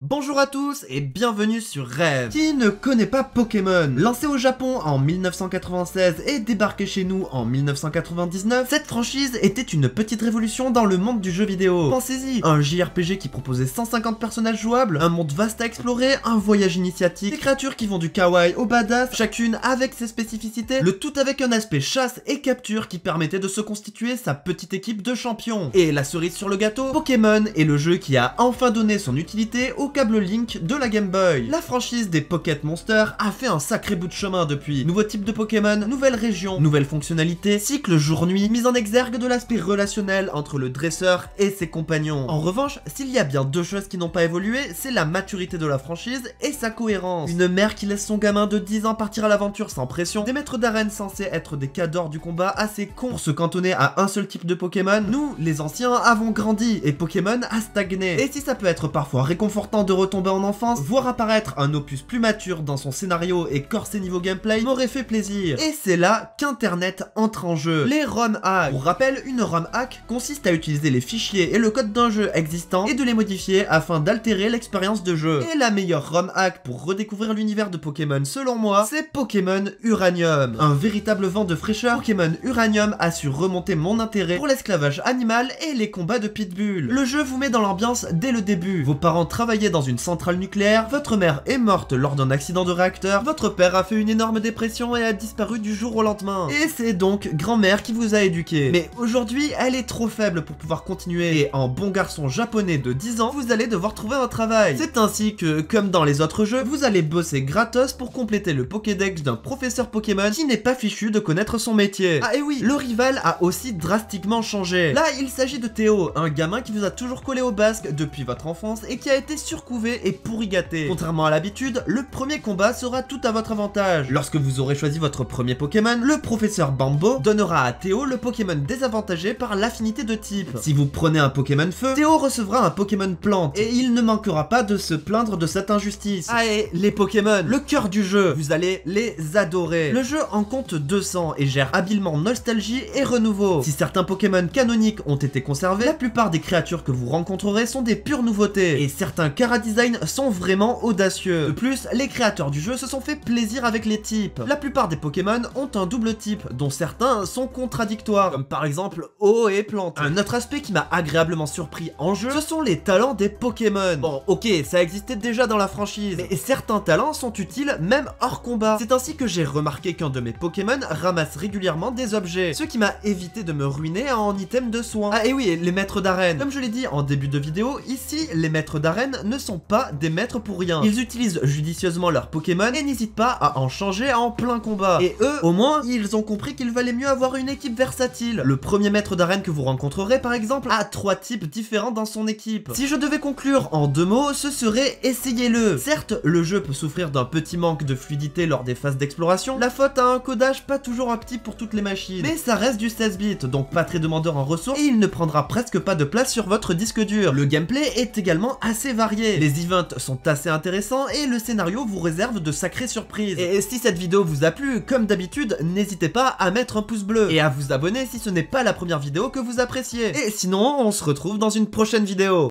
Bonjour à tous et bienvenue sur Rêve. Qui ne connaît pas Pokémon? Lancé au Japon en 1996 et débarqué chez nous en 1999, cette franchise était une petite révolution dans le monde du jeu vidéo. Pensez-y, un JRPG qui proposait 150 personnages jouables, un monde vaste à explorer, un voyage initiatique, des créatures qui vont du kawaii au badass, chacune avec ses spécificités, le tout avec un aspect chasse et capture qui permettait de se constituer sa petite équipe de champions. Et la cerise sur le gâteau, Pokémon est le jeu qui a enfin donné son utilité au câble Link de la Game Boy. La franchise des Pocket Monsters a fait un sacré bout de chemin depuis. Nouveau type de Pokémon, nouvelle région, nouvelles fonctionnalités, cycle jour-nuit, mise en exergue de l'aspect relationnel entre le dresseur et ses compagnons. En revanche, s'il y a bien deux choses qui n'ont pas évolué, c'est la maturité de la franchise et sa cohérence. Une mère qui laisse son gamin de 10 ans partir à l'aventure sans pression, des maîtres d'arène censés être des cadors du combat assez cons pour se cantonner à un seul type de Pokémon. Nous, les anciens, avons grandi et Pokémon a stagné. Et si ça peut être parfois réconfortant de retomber en enfance, voir apparaître un opus plus mature dans son scénario et corser niveau gameplay m'aurait fait plaisir. Et c'est là qu'Internet entre en jeu. Les ROM hacks. Pour rappel, une ROM hack consiste à utiliser les fichiers et le code d'un jeu existant et de les modifier afin d'altérer l'expérience de jeu. Et la meilleure ROM hack pour redécouvrir l'univers de Pokémon selon moi, c'est Pokémon Uranium. Un véritable vent de fraîcheur, Pokémon Uranium a su remonter mon intérêt pour l'esclavage animal et les combats de pitbull. Le jeu vous met dans l'ambiance dès le début. Vos parents travaillaient dans une centrale nucléaire, votre mère est morte lors d'un accident de réacteur, votre père a fait une énorme dépression et a disparu du jour au lendemain. Et c'est donc grand-mère qui vous a éduqué. Mais aujourd'hui, elle est trop faible pour pouvoir continuer et en bon garçon japonais de 10 ans, vous allez devoir trouver un travail. C'est ainsi que, comme dans les autres jeux, vous allez bosser gratos pour compléter le Pokédex d'un professeur Pokémon qui n'est pas fichu de connaître son métier. Ah et oui, le rival a aussi drastiquement changé. Là, il s'agit de Théo, un gamin qui vous a toujours collé au basque depuis votre enfance et qui a été surcouvé et pourri gâté. Contrairement à l'habitude, le premier combat sera tout à votre avantage. Lorsque vous aurez choisi votre premier Pokémon, le professeur Bambo donnera à Théo le Pokémon désavantagé par l'affinité de type. Si vous prenez un Pokémon feu, Théo recevra un Pokémon plante et il ne manquera pas de se plaindre de cette injustice. Ah et les Pokémon, le cœur du jeu, vous allez les adorer. Le jeu en compte 200 et gère habilement nostalgie et renouveau. Si certains Pokémon canoniques ont été conservés, la plupart des créatures que vous rencontrerez sont des pures nouveautés et certains chara-design sont vraiment audacieux. De plus, les créateurs du jeu se sont fait plaisir avec les types. La plupart des Pokémon ont un double type, dont certains sont contradictoires, comme par exemple eau et plante. Un autre aspect qui m'a agréablement surpris en jeu, ce sont les talents des Pokémon. Bon, ok, ça existait déjà dans la franchise, mais certains talents sont utiles même hors combat. C'est ainsi que j'ai remarqué qu'un de mes Pokémon ramasse régulièrement des objets, ce qui m'a évité de me ruiner en items de soins. Ah et oui, les maîtres d'arène. Comme je l'ai dit en début de vidéo, ici, les maîtres d'arène ne sont pas des maîtres pour rien. Ils utilisent judicieusement leurs Pokémon et n'hésitent pas à en changer en plein combat. Et eux, au moins, ils ont compris qu'il valait mieux avoir une équipe versatile. Le premier maître d'arène que vous rencontrerez, par exemple, a 3 types différents dans son équipe. Si je devais conclure en 2 mots, ce serait essayez-le. Certes, le jeu peut souffrir d'un petit manque de fluidité lors des phases d'exploration, la faute à un codage pas toujours optique pour toutes les machines. Mais ça reste du 16 bits, donc pas très demandeur en ressources, et il ne prendra presque pas de place sur votre disque dur. Le gameplay est également assez varié. Les events sont assez intéressants et le scénario vous réserve de sacrées surprises. Et si cette vidéo vous a plu, comme d'habitude, n'hésitez pas à mettre un pouce bleu et à vous abonner si ce n'est pas la première vidéo que vous appréciez. Et sinon, on se retrouve dans une prochaine vidéo.